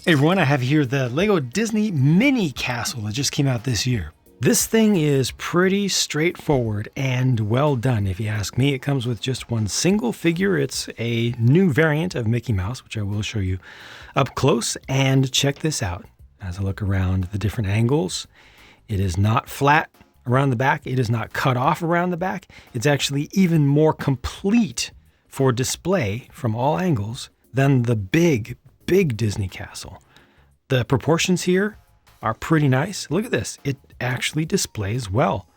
Hey everyone, I have here the Lego Disney Mini Castle that just came out this year. This thing is pretty straightforward and well done if you ask me. It comes with just one single figure. It's a new variant of Mickey Mouse, which I will show you up close. And check this out. As I look around the different angles, it is not flat around the back. It is not cut off around the back. It's actually even more complete for display from all angles than the big Disney castle. The proportions here are pretty nice. Look at this. It actually displays well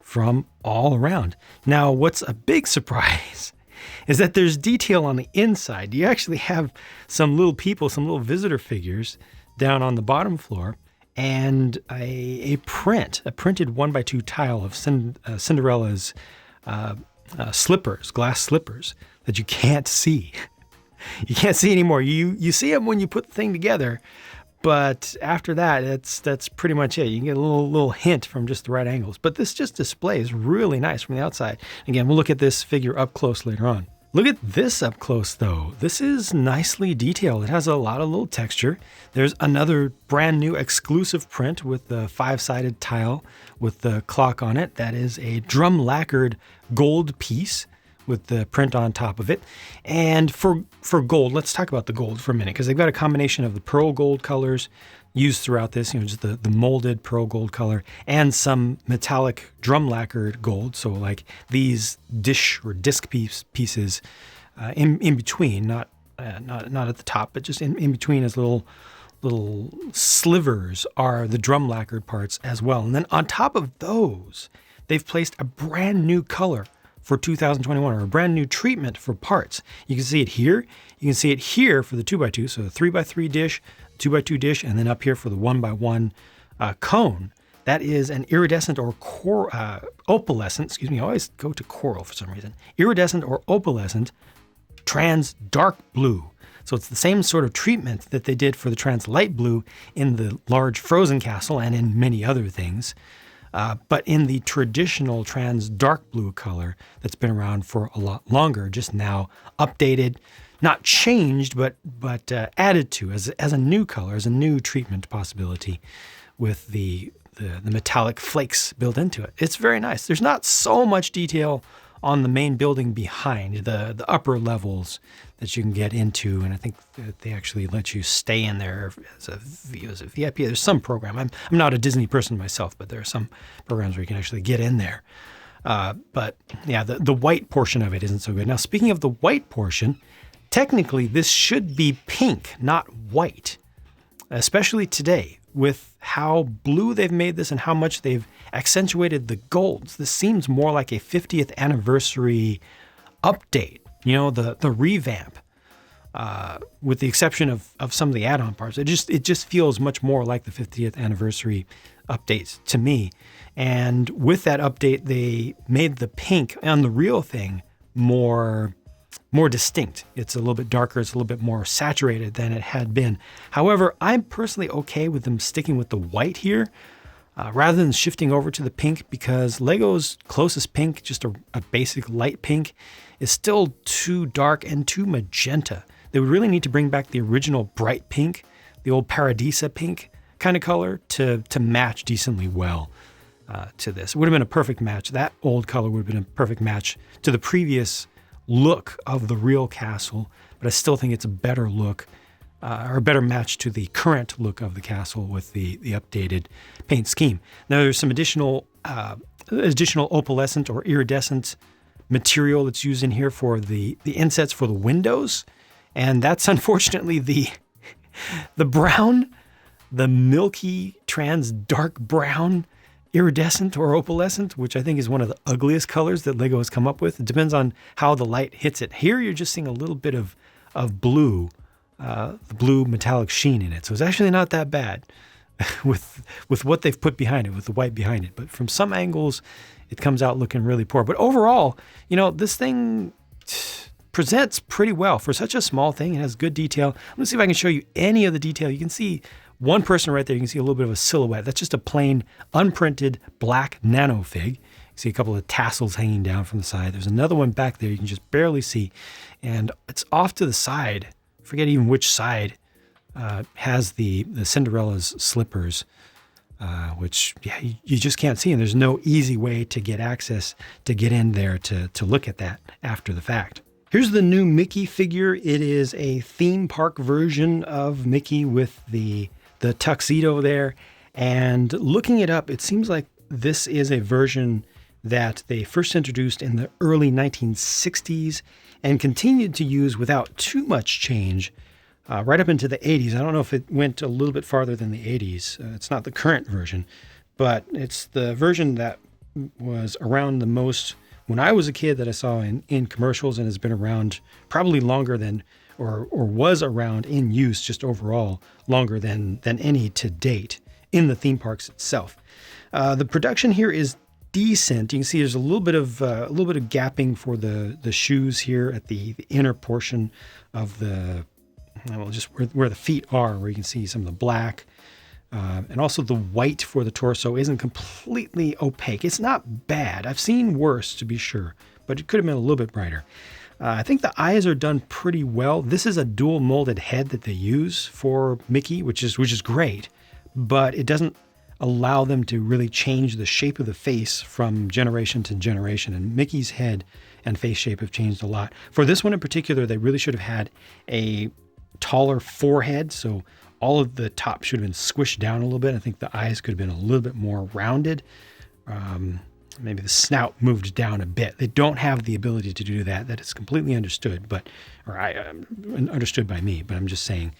from all around. Now, what's a big surprise is that there's detail on the inside. You actually have some little people, some little visitor figures down on the bottom floor, and a printed 1x2 tile of Cinderella's slippers, glass slippers that you can't see. You can't see anymore. You see them when you put the thing together, but after that, that's pretty much it. You can get a little hint from just the right angles. But this just displays really nice from the outside. Again, we'll look at this figure up close later on. Look at this up close, though. This is nicely detailed. It has a lot of little texture. There's another brand new exclusive print with the 5-sided tile with the clock on it. That is a drum lacquered gold piece with the print on top of it. And for gold, let's talk about the gold for a minute, because they've got a combination of the pearl gold colors used throughout this, just the molded pearl gold color, and some metallic drum lacquered gold. So like these dish or disc pieces in between, not at the top, but just in between as little slivers are the drum lacquered parts as well. And then on top of those, they've placed a brand new color for 2021, or a brand new treatment for parts. You can see it here. You can see it here for the 2x2, so the 3x3 dish, 2x2 dish, and then up here for the 1x1 cone. That is an iridescent or opalescent, excuse me, I always go to coral for some reason. Iridescent or opalescent trans dark blue. So it's the same sort of treatment that they did for the trans light blue in the large Frozen castle and in many other things. But in the traditional trans dark blue color that's been around for a lot longer, just now updated, not changed, but added to as a new color, as a new treatment possibility with the metallic flakes built into it. It's very nice. There's not so much detail on the main building behind, the upper levels that you can get into, and I think that they actually let you stay in there as a VIP. There's some program. I'm not a Disney person myself, but there are some programs where you can actually get in there. But yeah, the white portion of it isn't so good. Now, speaking of the white portion, technically this should be pink, not white, especially today with how blue they've made this and how much they've accentuated the golds. This seems more like a 50th anniversary update, the revamp, with the exception of some of the add-on parts. It just feels much more like the 50th anniversary updates to me. And with that update, they made the pink on the real thing more distinct. It's a little bit darker. It's a little bit more saturated than it had been. However, I'm personally okay with them sticking with the white here rather than shifting over to the pink, because Lego's closest pink, just a basic light pink, is still too dark and too magenta. They would really need to bring back the original bright pink, the old Paradisa pink kind of color to match decently well to this. It would have been a perfect match. That old color would have been a perfect match to the previous look of the real castle, but I still think it's a better look or a better match to the current look of the castle with the updated paint scheme. Now there's some additional opalescent or iridescent material that's used in here for the insets for the windows, and that's unfortunately the brown, the milky trans dark brown iridescent or opalescent, which I think is one of the ugliest colors that Lego has come up with. It depends on how the light hits it. Here you're just seeing a little bit of blue, the blue metallic sheen in it. So it's actually not that bad with what they've put behind it, with the white behind it. But from some angles, it comes out looking really poor. But overall, this thing presents pretty well for such a small thing. It has good detail. I'm gonna see if I can show you any of the detail. You can see one person right there. You can see a little bit of a silhouette. That's just a plain unprinted black nano fig. You see a couple of tassels hanging down from the side. There's another one back there you can just barely see. And it's off to the side. I forget even which side has the Cinderella's slippers, which you just can't see, and there's no easy way to get access to get in there to look at that after the fact. Here's the new Mickey figure. It is a theme park version of Mickey with the tuxedo there. And looking it up, it seems like this is a version that they first introduced in the early 1960s and continued to use without too much change right up into the 80s. I don't know if it went a little bit farther than the 80s. It's not the current version, but it's the version that was around the most when I was a kid that I saw in commercials, and has been around probably longer than, or was around in use just overall longer than any to date in the theme parks itself. The production here is decent. You can see there's a little bit of gapping for the shoes here at the inner portion of the, well, just where the feet are, where you can see some of the black. And also the white for the torso isn't completely opaque. It's not bad. I've seen worse, to be sure, but it could have been a little bit brighter. I think the eyes are done pretty well. This is a dual molded head that they use for Mickey, which is great, but it doesn't allow them to really change the shape of the face from generation to generation. And Mickey's head and face shape have changed a lot. For this one in particular, they really should have had a taller forehead, so all of the top should have been squished down a little bit. I think the eyes could have been a little bit more rounded. Maybe the snout moved down a bit. They don't have the ability to do that. That is completely understood, understood by me. But I'm just saying,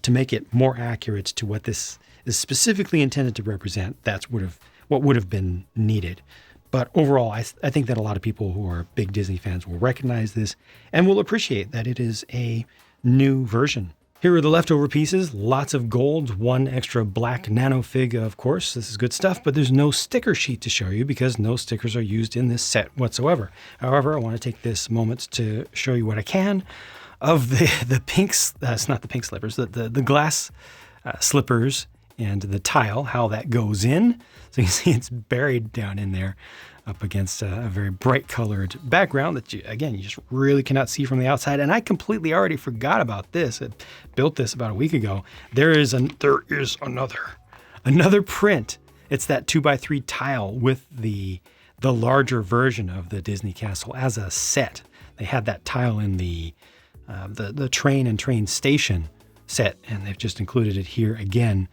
to make it more accurate to what this is specifically intended to represent, that's what would have been needed. But overall, I think that a lot of people who are big Disney fans will recognize this and will appreciate that it is a new version. Here are the leftover pieces, lots of gold, one extra black nanofig, of course. This is good stuff, but there's no sticker sheet to show you because no stickers are used in this set whatsoever. However, I want to take this moment to show you what I can of the pinks, it's not the pink slippers, the glass slippers and the tile, how that goes in. So you can see it's buried down in there up against a very bright colored background that you just really cannot see from the outside. And I completely already forgot about this. I built this about a week ago. There is another print. It's that 2x3 tile with the larger version of the Disney Castle as a set. They had that tile in the train and train station set, and they've just included it here again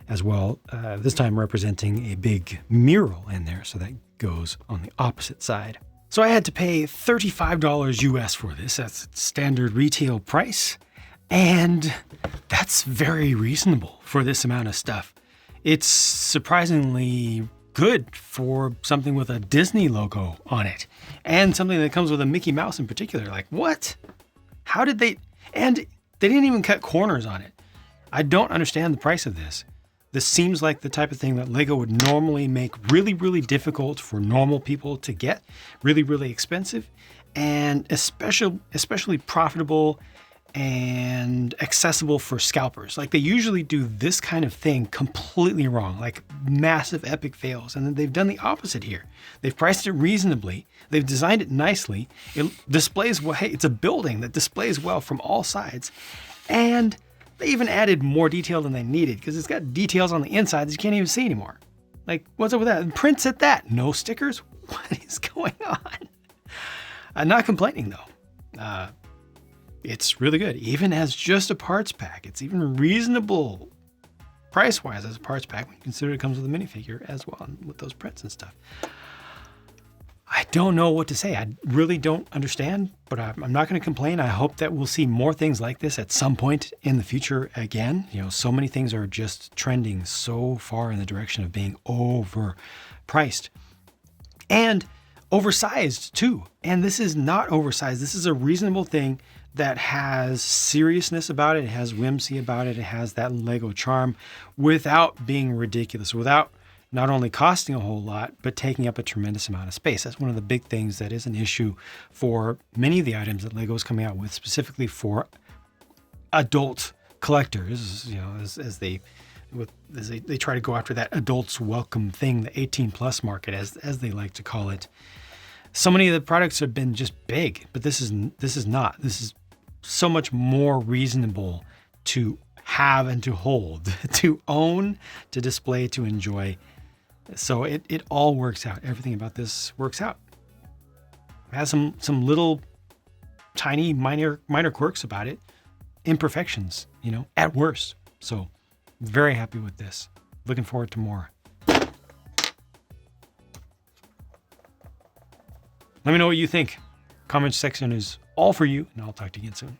as well, this time representing a big mural in there, so that goes on the opposite side. So I had to pay $35 US for this. That's standard retail price, and that's very reasonable for this amount of stuff. It's surprisingly good for something with a Disney logo on it, and something that comes with a Mickey Mouse in particular. Like, what? How did they? And they didn't even cut corners on it. I don't understand the price of this. This seems like the type of thing that Lego would normally make really, really difficult for normal people to get, really, really expensive, and especially profitable and accessible for scalpers. Like, they usually do this kind of thing completely wrong, like massive epic fails. And then they've done the opposite here. They've priced it reasonably. They've designed it nicely. It displays well. Hey, it's a building that displays well from all sides. And they even added more detail than they needed because it's got details on the inside that you can't even see anymore. Like, what's up with that? And prints at that. No stickers? What is going on? I'm not complaining though. It's really good, even as just a parts pack. It's even reasonable price-wise as a parts pack when you consider it comes with a minifigure as well, with those prints and stuff. I don't know what to say. I really don't understand, but I'm not going to complain. I hope that we'll see more things like this at some point in the future again. So many things are just trending so far in the direction of being overpriced and oversized too. And this is not oversized. This is a reasonable thing that has seriousness about it. It has whimsy about it. It has that Lego charm without being ridiculous, without not only costing a whole lot, but taking up a tremendous amount of space. That's one of the big things that is an issue for many of the items that Lego is coming out with, specifically for adult collectors, as they try to go after that adults welcome thing, the 18 plus market, as they like to call it. So many of the products have been just big, but this is not. This is so much more reasonable to have and to hold, to own, to display, to enjoy. So it all works out. Everything about this works out. It has some little tiny minor quirks about it, imperfections, at worst. So very happy with this. Looking forward to more. Let me know what you think. Comment section is all for you, and I'll talk to you again soon.